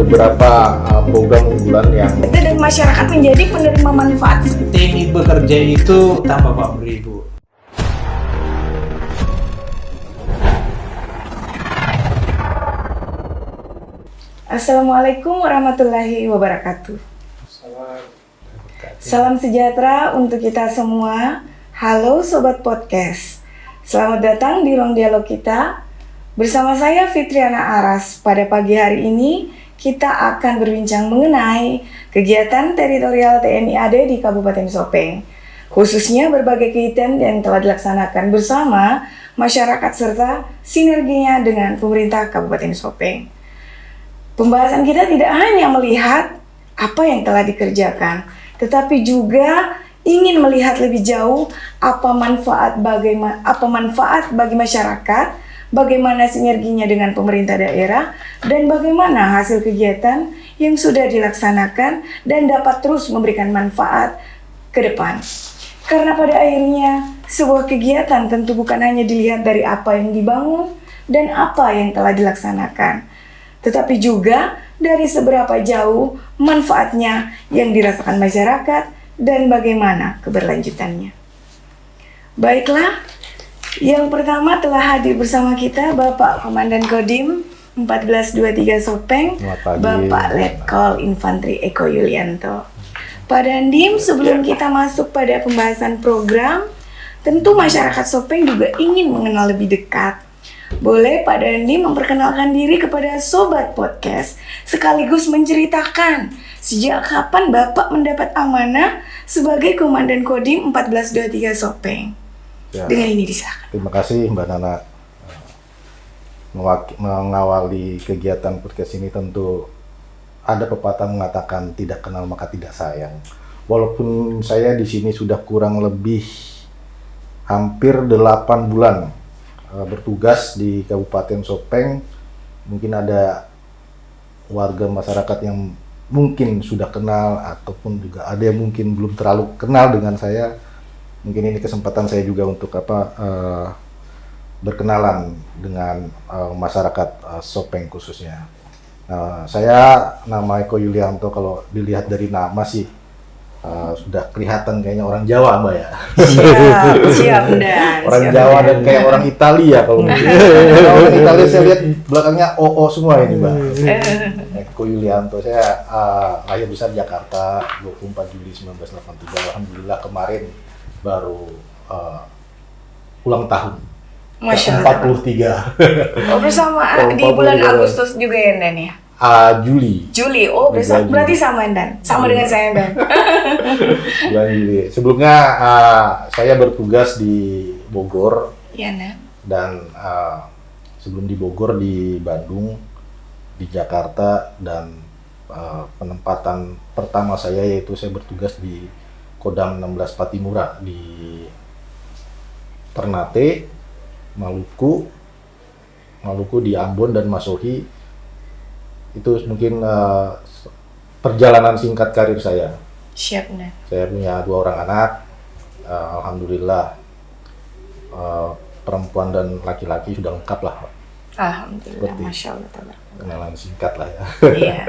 beberapa program unggulan yang dan masyarakat menjadi penerima manfaat. TNI bekerja itu tanpa pamrih, Bu. Assalamualaikum warahmatullahi wabarakatuh. Salam sejahtera untuk kita semua. Halo Sobat Podcast. Selamat datang di ruang dialog kita. Bersama saya Fitriana Aras. Pada pagi hari ini kita akan berbincang mengenai kegiatan teritorial TNI AD di Kabupaten Sopeng. Khususnya berbagai kegiatan yang telah dilaksanakan bersama masyarakat serta sinerginya dengan pemerintah Kabupaten Sopeng. Pembahasan kita tidak hanya melihat apa yang telah dikerjakan, tetapi juga ingin melihat lebih jauh apa manfaat bagi masyarakat, bagaimana sinerginya dengan pemerintah daerah, dan bagaimana hasil kegiatan yang sudah dilaksanakan dan dapat terus memberikan manfaat ke depan. Karena pada akhirnya sebuah kegiatan tentu bukan hanya dilihat dari apa yang dibangun dan apa yang telah dilaksanakan, tetapi juga dari seberapa jauh manfaatnya yang dirasakan masyarakat dan bagaimana keberlanjutannya. Baiklah, yang pertama telah hadir bersama kita Bapak Komandan Kodim 1423 Sopeng, Bapak Letkol Infantri Eko Yulianto. Pak Dandim, sebelum kita masuk pada pembahasan program, tentu masyarakat Sopeng juga ingin mengenal lebih dekat. Boleh Pak Dandim memperkenalkan diri kepada Sobat Podcast, sekaligus menceritakan sejak kapan Bapak mendapat amanah sebagai Komandan Kodim 1423 Sopeng. ya, Dengan ini disilakan. terima kasih Mbak Nana. Mengawali kegiatan podcast ini tentu ada pepatah mengatakan tidak kenal maka tidak sayang. Walaupun saya di sini sudah kurang lebih hampir 8 bulan bertugas di Kabupaten Sopeng, mungkin ada warga masyarakat yang mungkin sudah kenal ataupun juga ada yang mungkin belum terlalu kenal dengan saya. Mungkin ini kesempatan saya juga untuk berkenalan dengan masyarakat Sopeng khususnya. Saya nama Eko Yulianto, kalau dilihat dari nama sih sudah kelihatan kayaknya orang Jawa, Mbak ya. Siap dan Orang siap Jawa dan. dan kayak orang Italia kalau mungkin. Kalau orang Italia saya lihat belakangnya OO semua ini, Mbak. Eko Yulianto, saya lahir besar Jakarta 24 Juli 1983. Alhamdulillah kemarin baru ulang tahun. Masya Allah. 43. Oh, bersama Oh, di bulan 43. Agustus juga ya Dan ya? Juli. Juli, oh Juli. berarti sama Dan, sama dengan saya Dan. Bulan Juli. Sebelumnya saya bertugas di Bogor Iya Dan. dan sebelum di Bogor di Bandung, di Jakarta, dan penempatan pertama saya yaitu saya bertugas di Kodam 16 Patimura di Ternate, Maluku di Ambon dan Masohi. Itu mungkin perjalanan singkat karir saya. Siap Dan. Saya punya 2 orang anak, alhamdulillah perempuan dan laki-laki sudah lengkap lah. Alhamdulillah, Seperti Masya Allah. Tabarakallah. Kenalan singkat lah ya. Iya.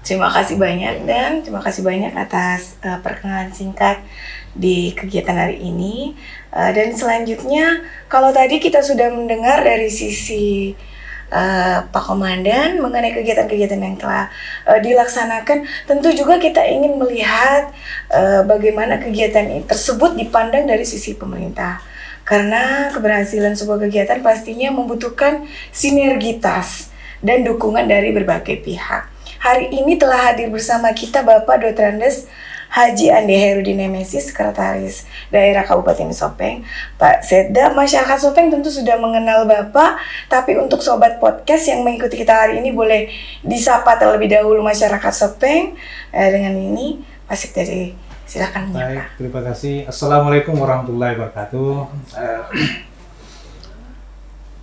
Terima kasih banyak Dan, terima kasih banyak atas perkenalan singkat di kegiatan hari ini. Dan selanjutnya, kalau tadi kita sudah mendengar dari sisi Pak Komandan mengenai kegiatan-kegiatan yang telah dilaksanakan, tentu juga kita ingin melihat bagaimana kegiatan tersebut dipandang dari sisi pemerintah. Karena keberhasilan sebuah kegiatan pastinya membutuhkan sinergitas dan dukungan dari berbagai pihak. Hari ini telah hadir bersama kita Bapak Dr. Andes Haji Andi Herudin Nemesis, Sekretaris Daerah Kabupaten Sopeng. Pak Setda, masyarakat Sopeng tentu sudah mengenal Bapak, tapi untuk Sobat Podcast yang mengikuti kita hari ini boleh disapa terlebih dahulu masyarakat Sopeng. Dengan ini, Pak Setda, silakan menyapa. Baik, terima kasih. Assalamualaikum warahmatullahi wabarakatuh.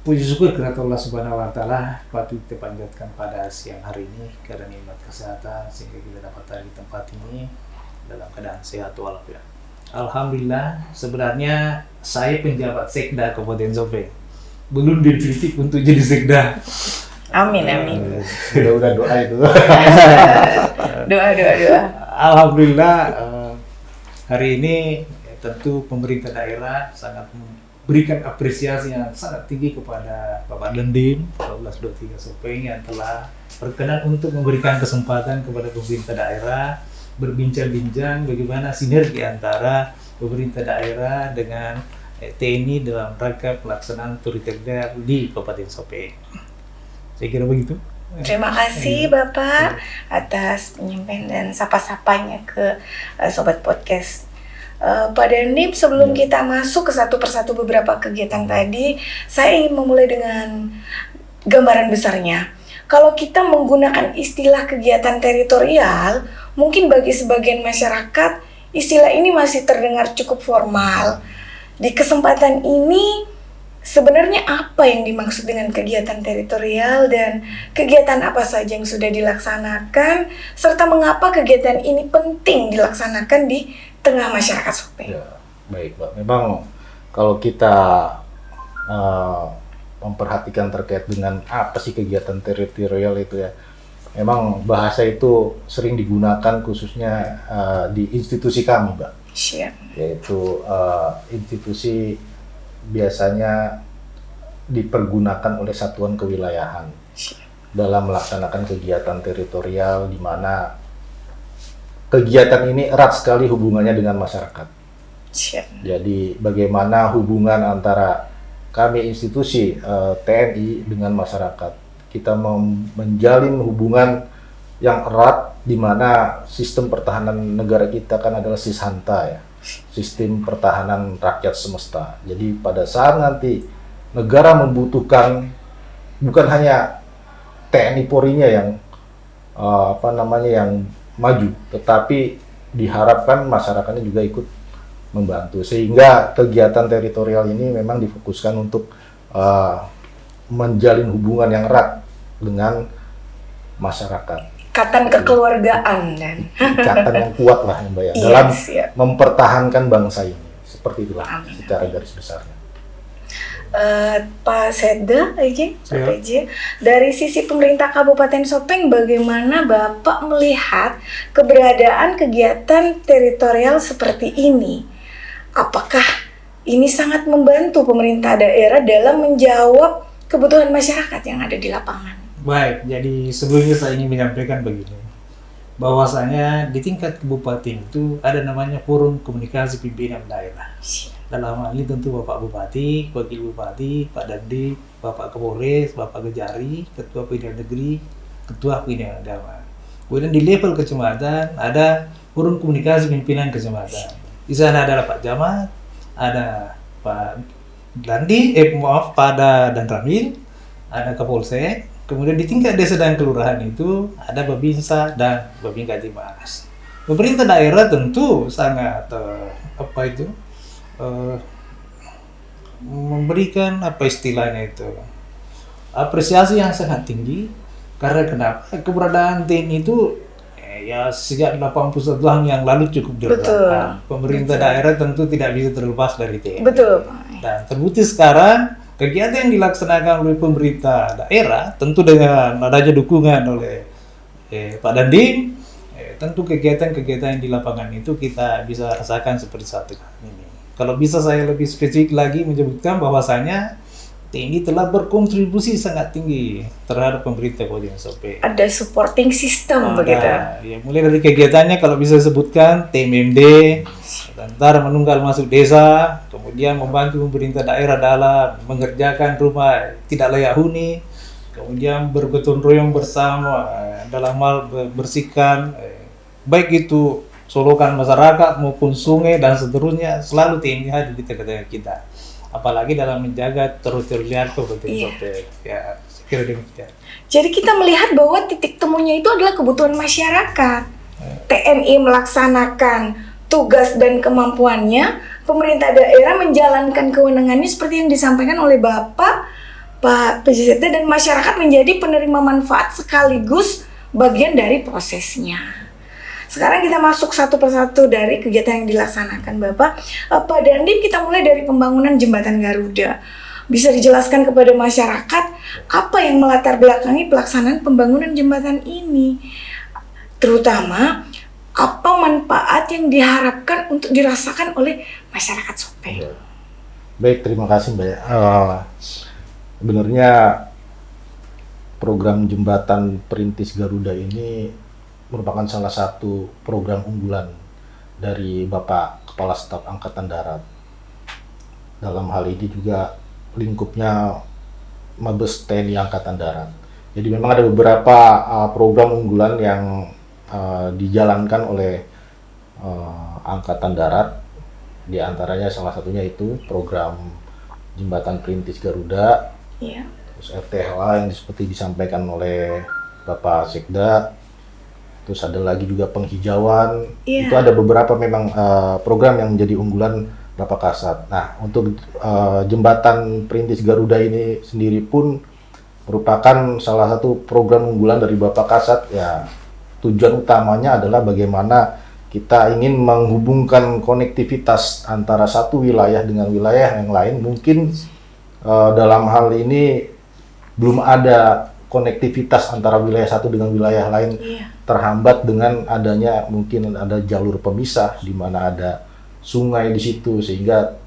Puji syukur kepada Allah Subhanahu wa Ta'ala patut kita panjatkan pada siang hari ini karena nikmat kesehatan sehingga kita dapat ada di tempat ini dalam keadaan sehat walafiat. Alhamdulillah, sebenarnya saya penjabat Sekda Kabupaten Sopeng. Belum definitif untuk jadi Sekda. Amin, amin. Udah doa itu. Doa. Alhamdulillah hari ini tentu pemerintah daerah sangat memberikan apresiasi yang sangat tinggi kepada Bapak Dandim 1223 Sopeng yang telah berkenan untuk memberikan kesempatan kepada pemerintah daerah berbincang-bincang bagaimana sinergi antara pemerintah daerah dengan TNI dalam rangka pelaksanaan Turiterder di Kabupaten Sopeng. Saya kira begitu. Terima kasih Bapak atas penyampaian dan sapa-sapanya ke Sobat Podcast. Pak Dandim, sebelum kita masuk ke satu persatu beberapa kegiatan tadi, saya ingin memulai dengan gambaran besarnya. Kalau kita menggunakan istilah kegiatan teritorial, mungkin bagi sebagian masyarakat, istilah ini masih terdengar cukup formal. Di kesempatan ini, sebenarnya apa yang dimaksud dengan kegiatan teritorial dan kegiatan apa saja yang sudah dilaksanakan, serta mengapa kegiatan ini penting dilaksanakan di tengah masyarakat Sopeng? Ya, baik, Mbak. Memang kalau kita memperhatikan terkait dengan apa sih kegiatan teritorial itu ya, memang bahasa itu sering digunakan khususnya di institusi kami, Mbak. Siap. Yaitu institusi biasanya dipergunakan oleh satuan kewilayahan dalam melaksanakan kegiatan teritorial, di mana kegiatan ini erat sekali hubungannya dengan masyarakat. Siap. Jadi bagaimana hubungan antara kami institusi TNI dengan masyarakat, kita menjalin hubungan yang erat, di mana sistem pertahanan negara kita kan adalah Sishanta ya, sistem pertahanan rakyat semesta. Jadi pada saat nanti negara membutuhkan bukan hanya TNI Polri-nya yang yang maju, tetapi diharapkan masyarakatnya juga ikut membantu, sehingga kegiatan teritorial ini memang difokuskan untuk menjalin hubungan yang erat dengan masyarakat. Ikatan kekeluargaan dan Ikatan yang kuat lah Mbak ya, dalam mempertahankan bangsa ini. Seperti itulah. Amin. Secara garis besarnya. Pak Seda aja, dari sisi pemerintah Kabupaten Sopeng, bagaimana Bapak melihat keberadaan kegiatan teritorial seperti ini? Apakah ini sangat membantu pemerintah daerah dalam menjawab kebutuhan masyarakat yang ada di lapangan? Baik, jadi sebelumnya saya ingin menyampaikan begini, bahwasanya di tingkat kabupaten itu ada namanya Forum Komunikasi Pimpinan Daerah. Dalam hal ini tentu Bapak Bupati, Wakil Bupati, Pak Dandim, Bapak Kapolres, Bapak Kejari, Ketua Pimpinan Negeri, Ketua Pimpinan Agama. Kemudian di level kecamatan ada Forum Komunikasi Pimpinan Kecamatan. Di sana ada Pak Camat, ada Pak Dandim, Pak Dan Ramil, ada Kapolsek. Kemudian di tingkat desa dan kelurahan itu ada Babinsa dan Babinka Timas. Pemerintah daerah tentu sangat memberikan istilahnya itu apresiasi yang sangat tinggi, karena kenapa? Keberadaan TNI itu ya sejak 81 tahun yang lalu cukup dilakukan. Pemerintah daerah tentu tidak bisa terlepas dari TNI. Betul. Dan terbukti sekarang kegiatan yang dilaksanakan oleh pemerintah daerah, tentu dengan adanya dukungan oleh Pak Dandim, tentu kegiatan-kegiatan di lapangan itu kita bisa rasakan seperti saat ini. Kalau bisa saya lebih spesifik lagi menyebutkan bahwasanya TNI telah berkontribusi sangat tinggi terhadap pemerintah Kabupaten Sopeng. Ada supporting system begitu. Ya, mulai dari kegiatannya kalau bisa sebutkan TMMD, Tentara Menunggal Masuk Desa, kemudian membantu pemerintah daerah dalam mengerjakan rumah tidak layak huni, kemudian bergotong royong bersama dalam hal bersihkan baik itu solokan masyarakat maupun sungai dan seterusnya, selalu TNI hadir di tengah-tengah kita. Apalagi dalam menjaga teritorial Kabupaten Sopeng. Ya, kira demikian. Jadi kita melihat bahwa titik temunya itu adalah kebutuhan masyarakat. TNI melaksanakan tugas dan kemampuannya, pemerintah daerah menjalankan kewenangannya seperti yang disampaikan oleh Bapak, Pak PJZT, dan masyarakat menjadi penerima manfaat sekaligus bagian dari prosesnya. Sekarang kita masuk satu persatu dari kegiatan yang dilaksanakan Bapak. Pak Dandim, kita mulai dari pembangunan Jembatan Garuda. bisa dijelaskan kepada masyarakat apa yang melatar belakangi pelaksanaan pembangunan jembatan ini? Terutama apa manfaat yang diharapkan untuk dirasakan oleh masyarakat Sopeng? Baik, terima kasih Mbak. Sebenarnya program jembatan Perintis Garuda ini merupakan salah satu program unggulan dari Bapak Kepala Staf Angkatan Darat. Dalam hal ini juga lingkupnya Mabes TNI Angkatan Darat. Jadi memang ada beberapa program unggulan yang dijalankan oleh Angkatan Darat. Di antaranya salah satunya itu program Jembatan Perintis Garuda, terus RTHA yang seperti disampaikan oleh Bapak Sekda, terus ada lagi juga penghijauan. Itu ada beberapa memang program yang menjadi unggulan Bapak Kasat. Nah, untuk Jembatan Perintis Garuda ini sendiri pun merupakan salah satu program unggulan dari Bapak Kasat. Ya, tujuan utamanya adalah bagaimana kita ingin menghubungkan konektivitas antara satu wilayah dengan wilayah yang lain. Mungkin dalam hal ini belum ada konektivitas antara wilayah satu dengan wilayah lain, terhambat dengan adanya mungkin ada jalur pemisah di mana ada sungai di situ, sehingga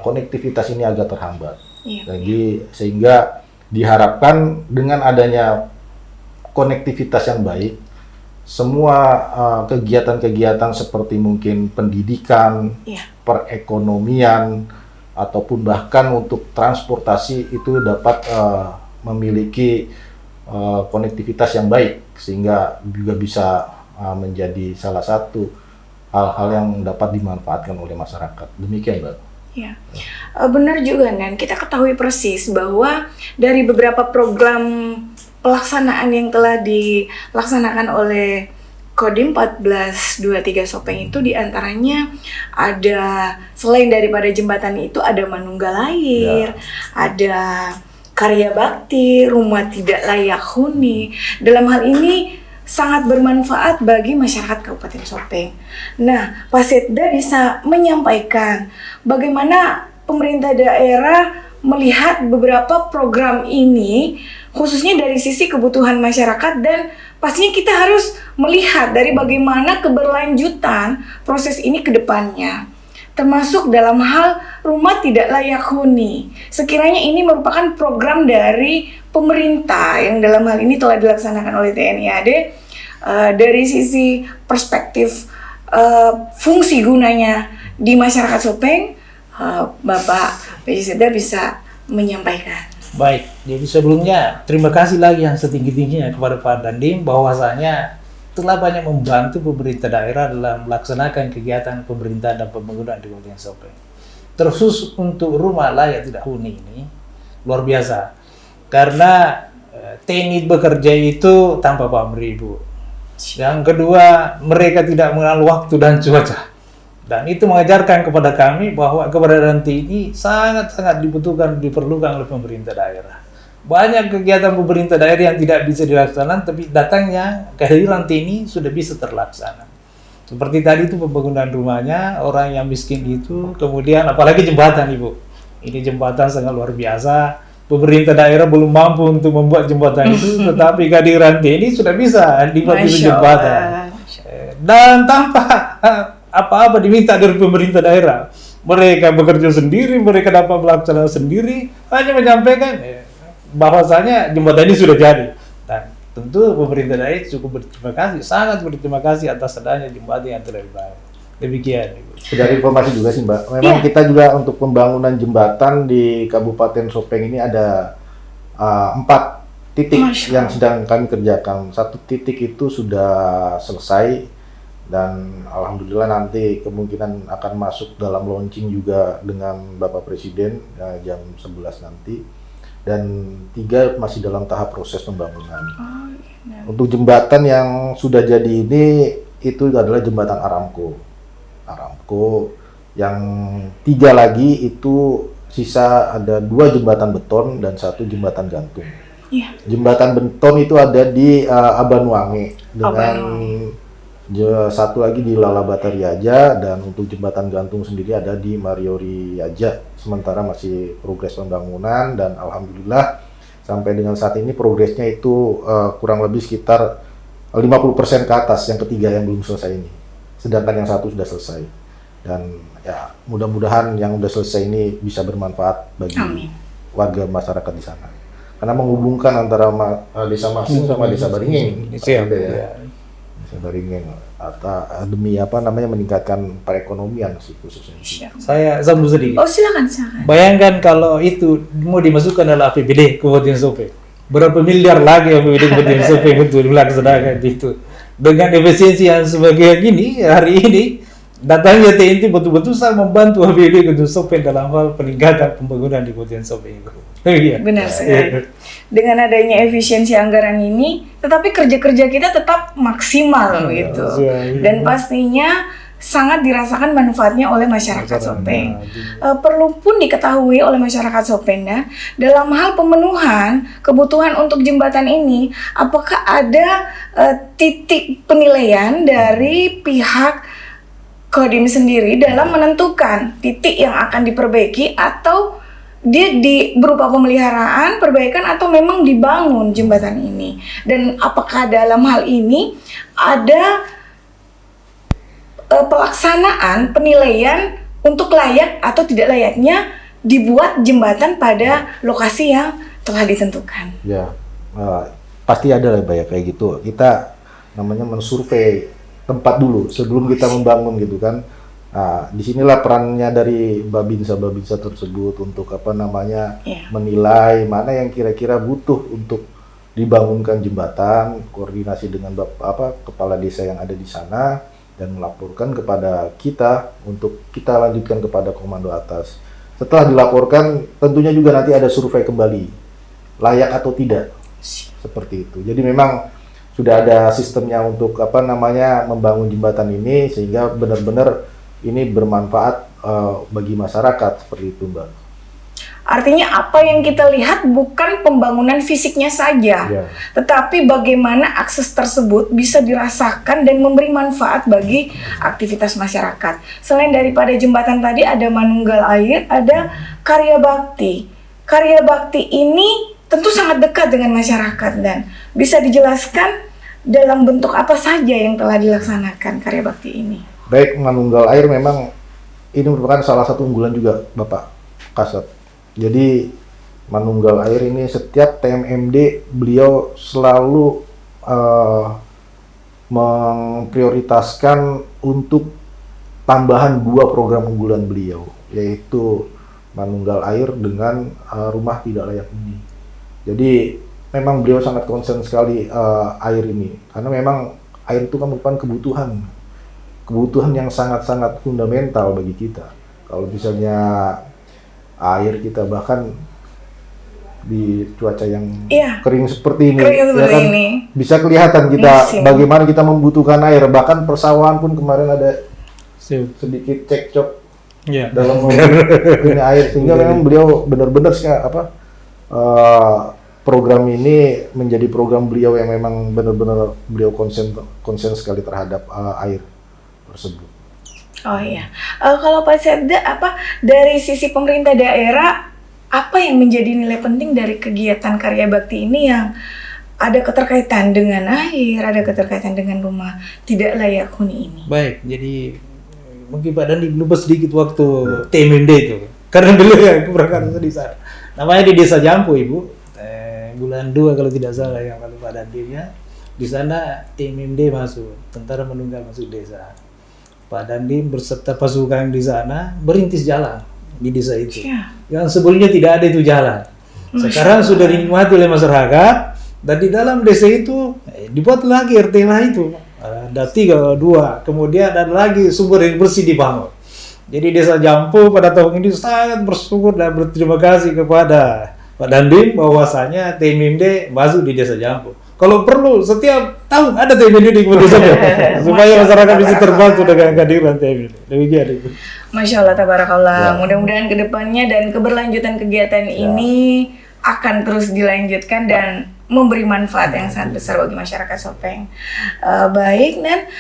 konektivitas ini agak terhambat. Jadi sehingga diharapkan dengan adanya konektivitas yang baik, semua kegiatan-kegiatan seperti mungkin pendidikan, perekonomian, ataupun bahkan untuk transportasi itu dapat memiliki konektivitas yang baik, sehingga juga bisa menjadi salah satu hal-hal yang dapat dimanfaatkan oleh masyarakat. Demikian, Mbak. Ya, benar juga, Nan. Kita ketahui persis bahwa dari beberapa program pelaksanaan yang telah dilaksanakan oleh Kodim 1423 Sopeng itu diantaranya ada, selain daripada jembatan itu, ada Manunggal Air, ada Karya Bakti, Rumah Tidak Layak Huni. Dalam hal ini sangat bermanfaat bagi masyarakat Kabupaten Sopeng. Nah, Pak Sekda bisa menyampaikan bagaimana pemerintah daerah melihat beberapa program ini, khususnya dari sisi kebutuhan masyarakat, dan pastinya kita harus melihat dari bagaimana keberlanjutan proses ini ke depannya, termasuk dalam hal Rumah Tidak Layak Huni. Sekiranya ini merupakan program dari pemerintah yang dalam hal ini telah dilaksanakan oleh TNI AD, dari sisi perspektif fungsi gunanya di masyarakat Sopeng, Bapak PJ Sekda bisa menyampaikan. Baik, jadi sebelumnya terima kasih lagi yang setinggi-tingginya kepada Pak Dandim bahwasanya telah banyak membantu pemerintah daerah dalam melaksanakan kegiatan pemerintah dan pembangunan di Kabupaten Sopeng. Terkhusus untuk rumah layak tidak huni ini luar biasa, karena TNI bekerja itu tanpa pamrih, Bu. Yang kedua, mereka tidak mengenal waktu dan cuaca. Dan itu mengajarkan kepada kami bahwa keberadaan TNI sangat-sangat dibutuhkan, diperlukan oleh pemerintah daerah. Banyak kegiatan pemerintah daerah yang tidak bisa dilaksanakan, tapi datangnya kehadiran TNI sudah bisa terlaksana. Seperti tadi itu pembangunan rumahnya, orang yang miskin itu, kemudian apalagi jembatan, Ibu. Ini jembatan sangat luar biasa. Pemerintah daerah belum mampu untuk membuat jembatan itu, tetapi kehadiran TNI sudah bisa dibuat itu jembatan. Dan tanpa apa-apa diminta dari pemerintah daerah. Mereka bekerja sendiri, mereka dapat melaksanakan sendiri, hanya menyampaikan bahwasanya jembatan ini sudah jadi. Dan tentu pemerintah daerah cukup berterima kasih, sangat berterima kasih atas adanya jembatan yang telah dibangun. Demikian, Ibu. Dari informasi juga sih, Mbak. Memang kita juga untuk pembangunan jembatan di Kabupaten Sopeng ini ada 4 titik yang sedang kami kerjakan. 1 titik itu sudah selesai, dan alhamdulillah nanti kemungkinan akan masuk dalam launching juga dengan Bapak Presiden jam 11 nanti, dan 3 masih dalam tahap proses pembangunan. Untuk jembatan yang sudah jadi ini itu adalah jembatan Aramco, yang 3 lagi itu sisa ada 2 jembatan beton dan 1 jembatan gantung. Jembatan beton itu ada di Abanwange dengan Satu lagi di Lalabata Riaja, dan untuk jembatan gantung sendiri ada di Mario Riaja. Sementara masih progres pembangunan, dan alhamdulillah sampai dengan saat ini progresnya itu kurang lebih sekitar 50% ke atas, yang ketiga yang belum selesai ini. Sedangkan yang satu sudah selesai. Dan ya mudah-mudahan yang sudah selesai ini bisa bermanfaat bagi warga masyarakat di sana. Karena menghubungkan antara desa Masing sama desa Baringin. Siap. Ya. Desa Baringin atau demi meningkatkan perekonomian sih khususnya. Saya sambung sedikit. Oh, silakan. Bayangkan kalau itu mau dimasukkan dalam APBD Kabupaten Sopeng. Berapa miliar lagi APBD Kabupaten Sopeng untuk dilaksanakan itu. Dengan efisiensi yang sebagai gini hari ini, datangnya TNT betul-betul sangat membantu APBD Kabupaten Sopeng dalam hal peningkatan pembangunan di Kabupaten Sopeng itu. Benar sekali. Dengan adanya efisiensi anggaran ini, tetapi kerja-kerja kita tetap maksimal gitu. Dan pastinya sangat dirasakan manfaatnya oleh masyarakat Sopeng. Perlu pun diketahui oleh masyarakat Sopeng, dalam hal pemenuhan kebutuhan untuk jembatan ini, apakah ada titik penilaian dari pihak Kodim sendiri dalam menentukan titik yang akan diperbaiki, atau dia berupa pemeliharaan, perbaikan, atau memang dibangun jembatan ini? Dan apakah dalam hal ini ada pelaksanaan penilaian untuk layak atau tidak layaknya dibuat jembatan pada lokasi yang telah ditentukan? Ya, pasti ada lah ya kayak gitu. Kita mensurvei tempat dulu sebelum kita membangun gitu kan. Nah, disinilah perannya dari babinsa tersebut untuk menilai mana yang kira-kira butuh untuk dibangunkan jembatan, koordinasi dengan kepala desa yang ada di sana, dan melaporkan kepada kita untuk kita lanjutkan kepada komando atas. Setelah dilaporkan, tentunya juga nanti ada survei kembali, layak atau tidak, seperti itu. Jadi memang sudah ada sistemnya untuk membangun jembatan ini sehingga benar-benar ini bermanfaat bagi masyarakat, seperti itu, Mbak. Artinya apa yang kita lihat bukan pembangunan fisiknya saja, tetapi bagaimana akses tersebut bisa dirasakan dan memberi manfaat bagi aktivitas masyarakat. Selain daripada jembatan tadi, ada Manunggal Air, ada Karya Bakti. Karya Bakti ini tentu sangat dekat dengan masyarakat, dan bisa dijelaskan dalam bentuk apa saja yang telah dilaksanakan Karya Bakti ini? Baik, Manunggal Air memang ini merupakan salah satu unggulan juga Bapak Kasat. Jadi Manunggal Air ini setiap TMMD beliau selalu memprioritaskan untuk tambahan 2 program unggulan beliau, yaitu Manunggal Air dengan rumah tidak layak huni. Jadi memang beliau sangat concern sekali air ini, karena memang air itu kan merupakan kebutuhan yang sangat-sangat fundamental bagi kita. Kalau misalnya air kita bahkan di cuaca yang kering seperti ini, bisa kelihatan kita bagaimana kita membutuhkan air. Bahkan persawahan pun kemarin ada sedikit cekcok dalam ini air, sehingga memang beliau benar-benar program ini menjadi program beliau yang memang benar-benar beliau konsen sekali terhadap air tersebut. Oh iya, kalau Pak Setda, dari sisi pemerintah daerah, apa yang menjadi nilai penting dari kegiatan Karya Bakti ini yang ada keterkaitan dengan air, ada keterkaitan dengan rumah tidak layak huni ini? Baik, jadi mungkin Pak Dandi lupa sedikit waktu TMMD itu, karena dulu aku berangkat di sana. Namanya di Desa Jampu, Ibu, bulan 2 kalau tidak salah yang kalau Pak Dandinya di sana TMMD masuk, Tentara Manunggal masuk desa. Pak Dandim berserta pasukan di sana berintis jalan di desa itu. Yang sebelumnya tidak ada itu jalan. Sekarang sudah dinikmati oleh masyarakat, dan di dalam desa itu dibuat lagi RT itu. Ada 2, kemudian ada lagi sumber air bersih dibangun. Jadi Desa Jampu pada tahun ini sangat bersyukur dan berterima kasih kepada Pak Dandim bahwasanya TMMD masuk di Desa Jampu. Kalau perlu setiap tahun ada TMMD di Kabupaten Sopeng supaya masyarakat bisa terbantu dengan kehadiran TMMD. Demikian itu. Masya Allah, tabarakallah. Mudah-mudahan kedepannya dan keberlanjutan kegiatan ini akan terus dilanjutkan dan memberi manfaat yang sangat besar bagi masyarakat Sopeng. Baik, dan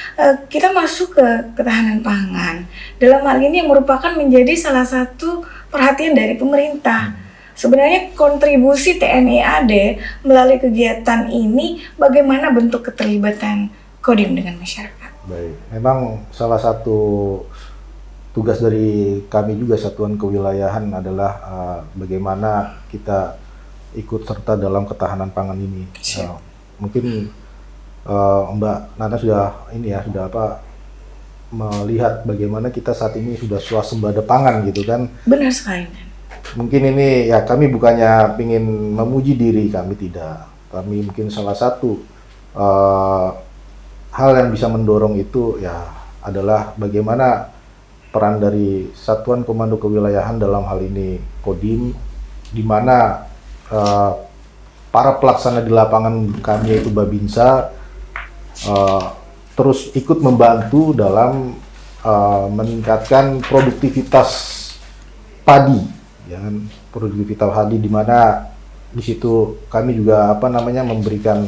kita masuk ke ketahanan pangan. Dalam hal ini yang merupakan menjadi salah satu perhatian dari pemerintah. Sebenarnya kontribusi TNI AD melalui kegiatan ini, bagaimana bentuk keterlibatan Kodim dengan masyarakat? Baik, memang salah satu tugas dari kami juga Satuan Kewilayahan adalah bagaimana kita ikut serta dalam ketahanan pangan ini. Mungkin Mbak Nana sudah melihat bagaimana kita saat ini sudah swasembada pangan gitu kan. Benar sekali. Mungkin ini ya kami bukannya ingin memuji diri, kami tidak. Kami mungkin salah satu hal yang bisa mendorong itu ya adalah bagaimana peran dari Satuan Komando Kewilayahan dalam hal ini Kodim, di mana para pelaksana di lapangan kami yaitu Babinsa terus ikut membantu dalam meningkatkan produktivitas padi, ya kan? Produktivitas padi, di mana di situ kami juga memberikan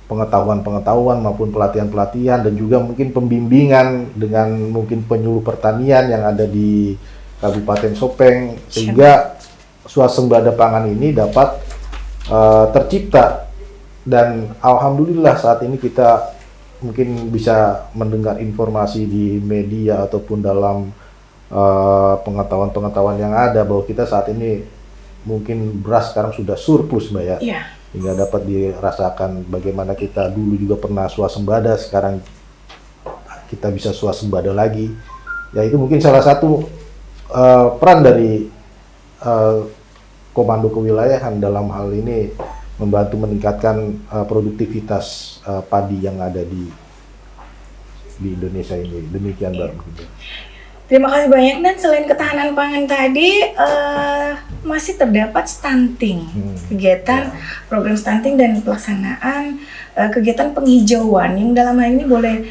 pengetahuan maupun pelatihan dan juga mungkin pembimbingan dengan mungkin penyuluh pertanian yang ada di Kabupaten Sopeng, sehingga swasembada pangan ini dapat tercipta. Dan alhamdulillah saat ini kita mungkin bisa mendengar informasi di media ataupun dalam pengetahuan yang ada bahwa kita saat ini mungkin beras sekarang sudah surplus, Mbak ya. Iya. Hingga dapat dirasakan bagaimana kita dulu juga pernah swasembada, sekarang kita bisa swasembada lagi. Ya itu mungkin salah satu peran dari Komando Kewilayahan dalam hal ini membantu meningkatkan produktivitas padi yang ada di Indonesia ini. Demikian Mbak. Terima kasih banyak. Dan selain ketahanan pangan tadi, masih terdapat stunting, kegiatan program stunting dan pelaksanaan kegiatan penghijauan yang dalam hal ini boleh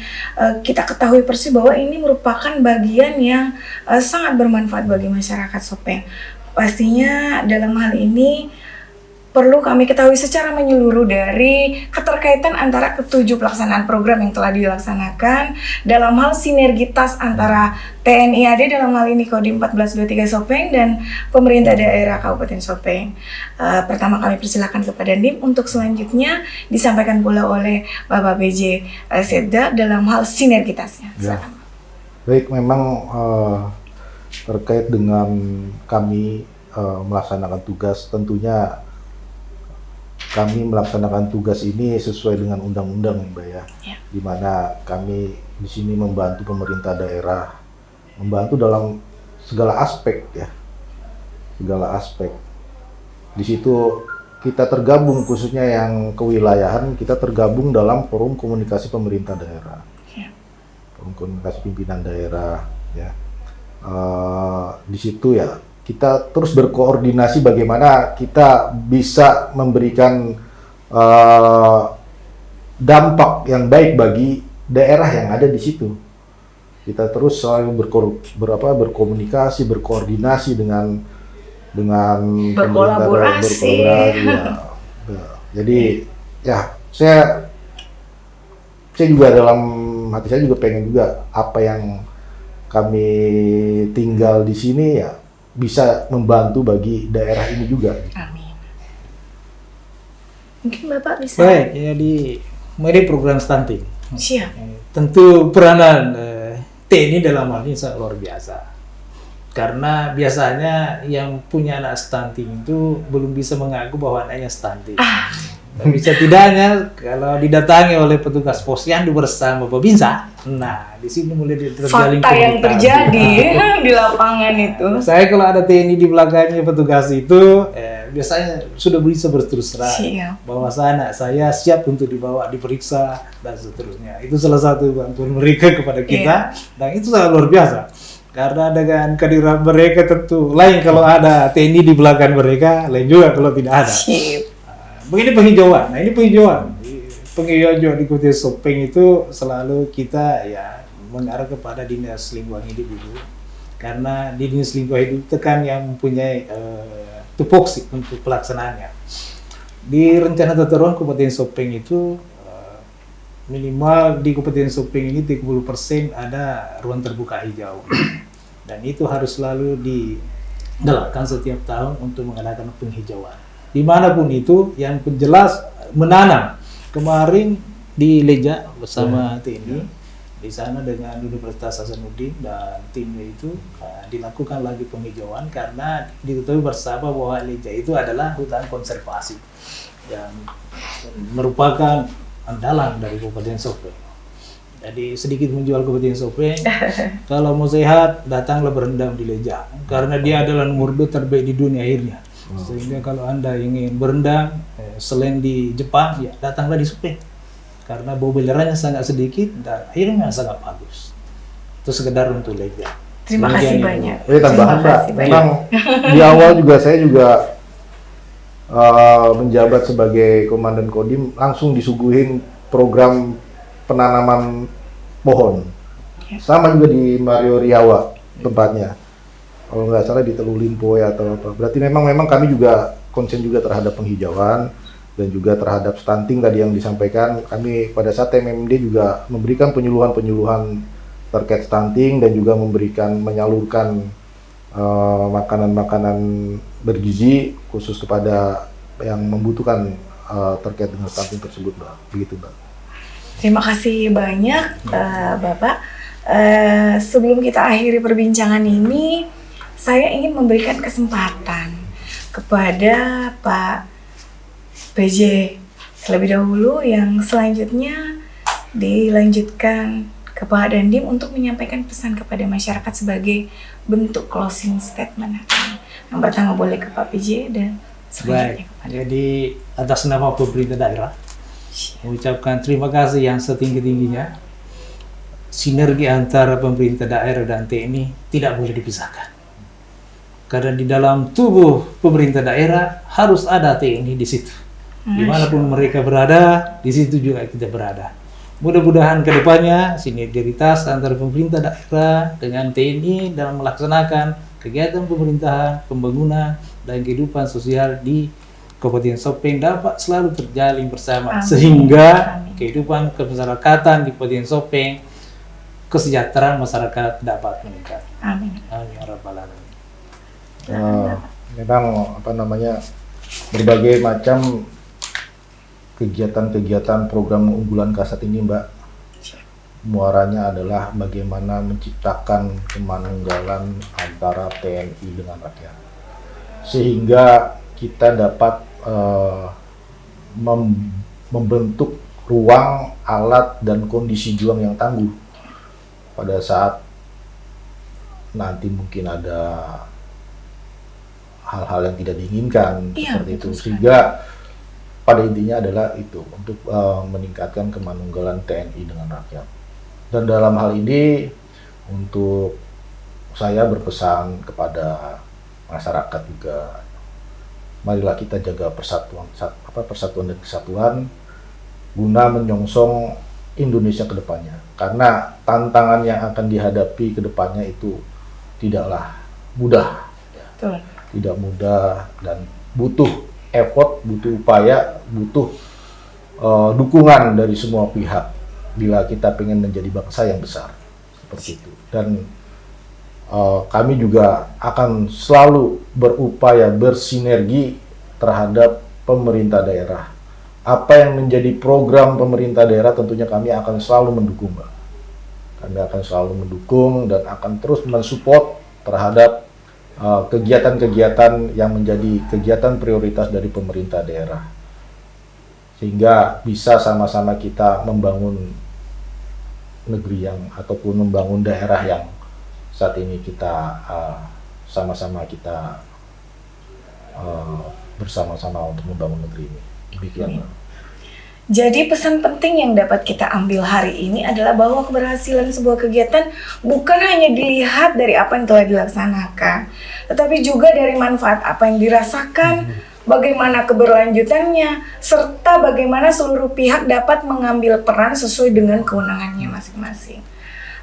kita ketahui persis bahwa ini merupakan bagian yang sangat bermanfaat bagi masyarakat Sopeng. Pastinya dalam hal ini perlu kami ketahui secara menyeluruh dari keterkaitan antara ketujuh pelaksanaan program yang telah dilaksanakan dalam hal sinergitas antara TNI AD dalam hal ini Kodim 1423 Sopeng dan pemerintah daerah Kabupaten Sopeng. Pertama kami persilakan kepada Dim untuk selanjutnya disampaikan pula oleh Bapak BJ Setda dalam hal sinergitasnya. Ya. Baik, memang terkait dengan kami melaksanakan tugas, tentunya kami melaksanakan tugas ini sesuai dengan undang-undang, Mbak ya. Di mana kami di sini membantu pemerintah daerah, membantu dalam segala aspek ya, segala aspek. Di situ kita tergabung, khususnya yang kewilayahan, kita tergabung dalam forum komunikasi pemerintah daerah, forum komunikasi pimpinan daerah ya. Di situ ya kita terus berkoordinasi bagaimana kita bisa memberikan dampak yang baik bagi daerah yang ada di situ. Kita terus selalu berkomunikasi, berkoordinasi dengan berkolaborasi. Ya. Jadi ya saya juga dalam hati saya juga pengen juga apa yang kami tinggal di sini ya bisa membantu bagi daerah ini juga. Amin. Mungkin Bapak bisa. Baik, jadi mengenai program stunting. Siap. Tentu peranan TNI dalam hal ini sangat luar biasa. Karena biasanya yang punya anak stunting itu belum bisa mengaku bahwa anaknya stunting. Tapi setidaknya kalau didatangi oleh petugas posyandu bersama Babinsa, nah di sini mulai terjalin fakta yang terjadi di lapangan itu. Saya kalau ada TNI di belakangnya petugas itu, biasanya sudah bisa berterus terang bahwa anak saya siap untuk dibawa diperiksa dan seterusnya. Itu salah satu bantuan mereka kepada kita, dan itu sangat luar biasa. Karena dengan kehadiran mereka tentu lain kalau ada TNI di belakang mereka, lain juga kalau tidak ada. Begini penghijauan. Nah ini penghijauan di Kota Sopeng itu selalu kita ya mengarah kepada dinas lingkungan hidup dulu, karena di dinas lingkungan hidup itu kan yang mempunyai tupoksi untuk pelaksanaannya. Di rencana tata ruang Kabupaten Sopeng itu minimal di Kabupaten Sopeng ini 30% ada ruang terbuka hijau. Dan itu harus selalu digalakkan setiap tahun untuk mengadakan penghijauan. Dimanapun itu, yang jelas menanam. Kemarin di Leja bersama TNI, di sana dengan Universitas Hasanuddin dan timnya itu dilakukan lagi penghijauan karena diketahui bersama bahwa Leja itu adalah hutan konservasi yang merupakan andalan dari Kabupaten Sopeng. Jadi sedikit menjual Kabupaten Sopeng. Kalau mau sehat, datanglah berendam di Leja. Karena dia adalah nomor 2 terbaik di dunia airnya. Sehingga kalau Anda ingin berendam, selain di Jepang, ya datanglah di Sopeng. Karena bau beleranya sangat sedikit dan airnya sangat bagus. Itu sekedar untuk Leja. Terima kasih banyak. Tambahan Mbak, memang di awal juga saya juga menjabat sebagai Komandan Kodim, langsung disuguhin program penanaman pohon. Sama juga di Mario Riawa tempatnya. Kalau nggak salah di Teluk Limpoy atau apa. Berarti memang kami juga konsen juga terhadap penghijauan dan juga terhadap stunting tadi yang disampaikan. Kami pada saat TMMD juga memberikan penyuluhan terkait stunting dan juga menyalurkan makanan-makanan bergizi khusus kepada yang membutuhkan terkait dengan stunting tersebut, Mbak. Begitu, Mbak. Terima kasih banyak, Bapak. Sebelum kita akhiri perbincangan ini, saya ingin memberikan kesempatan kepada Pak PJ terlebih dahulu, yang selanjutnya dilanjutkan ke Pak Dandim untuk menyampaikan pesan kepada masyarakat sebagai bentuk closing statement. Yang pertama boleh ke Pak PJ dan selanjutnya kepada. Jadi atas nama pemerintah daerah, mengucapkan terima kasih yang setinggi-tingginya. Sinergi antara pemerintah daerah dan TNI tidak boleh dipisahkan. Karena di dalam tubuh pemerintah daerah harus ada TNI di situ. Dimanapun mereka berada, di situ juga kita berada. Mudah-mudahan ke depannya sinergitas antara pemerintah daerah dengan TNI dalam melaksanakan kegiatan pemerintahan, pembangunan, dan kehidupan sosial di Kabupaten Sopeng dapat selalu terjalin bersama. Sehingga kehidupan kemasyarakatan di Kabupaten Sopeng, kesejahteraan masyarakat dapat meningkat. Amin. Amin ya rabbal alamin. Memang berbagai macam kegiatan-kegiatan program unggulan Kasat ini, Mbak, muaranya adalah bagaimana menciptakan kemanunggalan antara TNI dengan rakyat, sehingga kita dapat membentuk ruang, alat, dan kondisi juang yang tangguh pada saat nanti mungkin ada hal-hal yang tidak diinginkan seperti itu. Sehingga pada intinya adalah itu untuk meningkatkan kemanunggalan TNI dengan rakyat. Dan dalam hal ini untuk saya berpesan kepada masyarakat juga, marilah kita jaga persatuan dan kesatuan guna menyongsong Indonesia ke depannya. Karena tantangan yang akan dihadapi ke depannya itu tidaklah mudah. Betul. Tidak mudah dan butuh effort, butuh upaya, butuh dukungan dari semua pihak bila kita ingin menjadi bangsa yang besar seperti itu. Dan kami juga akan selalu berupaya bersinergi terhadap pemerintah daerah. Apa yang menjadi program pemerintah daerah tentunya kami akan selalu mendukung, Mbak. Kami akan selalu mendukung dan akan terus mensupport terhadap kegiatan-kegiatan yang menjadi kegiatan prioritas dari pemerintah daerah, sehingga bisa sama-sama kita membangun negeri ataupun membangun daerah yang saat ini kita sama-sama kita bersama-sama untuk membangun negeri ini. Demikian. Jadi pesan penting yang dapat kita ambil hari ini adalah bahwa keberhasilan sebuah kegiatan bukan hanya dilihat dari apa yang telah dilaksanakan, tetapi juga dari manfaat apa yang dirasakan, bagaimana keberlanjutannya, serta bagaimana seluruh pihak dapat mengambil peran sesuai dengan kewenangannya masing-masing.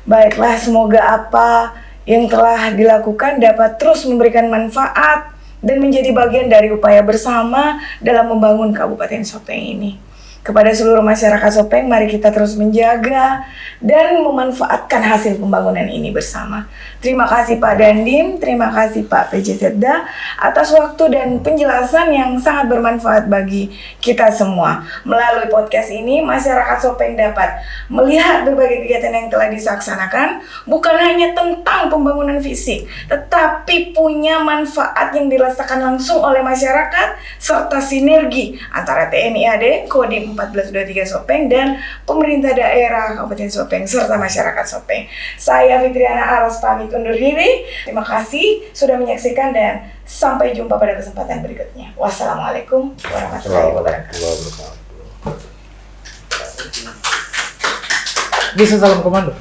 Baiklah, semoga apa yang telah dilakukan dapat terus memberikan manfaat dan menjadi bagian dari upaya bersama dalam membangun Kabupaten Sopeng ini. Kepada seluruh masyarakat Sopeng, mari kita terus menjaga dan memanfaatkan hasil pembangunan ini bersama. Terima kasih Pak Dandim, terima kasih Pak PJ Setda atas waktu dan penjelasan yang sangat bermanfaat bagi kita semua. Melalui podcast ini, masyarakat Sopeng dapat melihat berbagai kegiatan yang telah dilaksanakan, bukan hanya tentang pembangunan fisik, tetapi punya manfaat yang dirasakan langsung oleh masyarakat, serta sinergi antara TNI AD, Kodim 1423 Sopeng, dan pemerintah daerah Kabupaten Sopeng, serta masyarakat Sopeng. Saya Fitriana Aras pamit undur diri. Terima kasih sudah menyaksikan dan sampai jumpa pada kesempatan berikutnya. Wassalamualaikum warahmatullahi wabarakatuh. Bisa salam komando.